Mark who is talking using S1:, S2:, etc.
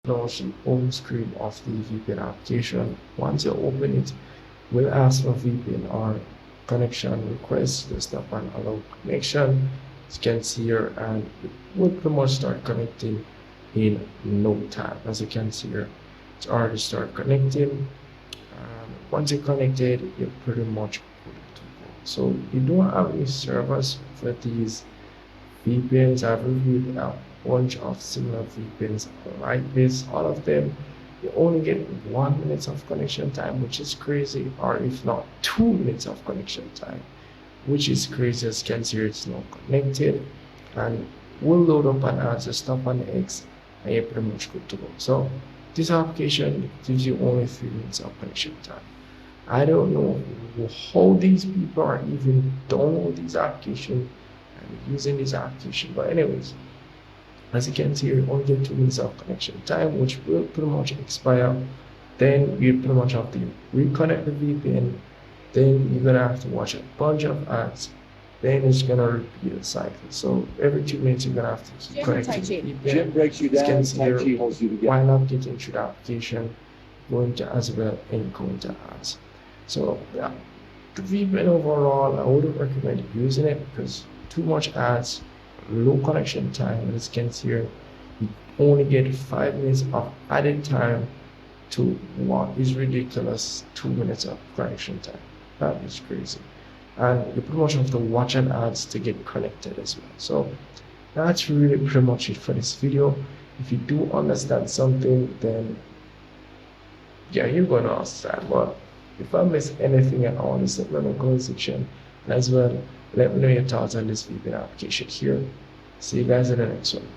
S1: launch the home screen of the VPN application. Once you open it, will ask for VPN or connection request. Just tap on allow connection. As you can see here, and it will pretty much start connecting in no time. As you can see here, it's already start connecting. Once you're connected, you're pretty much good to go. So you don't have any servers for these VPNs. I've reviewed a bunch of similar VPNs like this. All of them, you only get 1 minute of connection time, which is crazy, or if not 2 minutes of connection time, which is crazy. As you can see, it's not connected, and we'll load up an answer, stop on X, and you're pretty much good to go. So this application gives you only 3 minutes of connection time. I don't know how these people are even downloading this application and using this application, but anyways, as you can see, you only get 2 minutes of connection time, which will pretty much expire. Then you pretty much have to reconnect the VPN. Then you're gonna have to watch a bunch of ads. Then it's gonna repeat the cycle. So every 2 minutes you're gonna have to keep connecting the VPN.
S2: Jim breaks you down, Tai Chi holds you together.
S1: Why not get into the application, going to as well and going to ads. So yeah, the VPN overall, I wouldn't recommend using it because too much ads, low connection time. As you can see here, you only get 5 minutes of added time to what is ridiculous 2 minutes of connection time. That is crazy. And you pretty much have to watch an ads to get connected as well. So that's really pretty much it for this video. If you do understand something, then yeah, you're gonna understand. But if I miss anything at all, just let me know in the comment section. And as well, let me know your thoughts on this VPN application here. See you guys in the next one.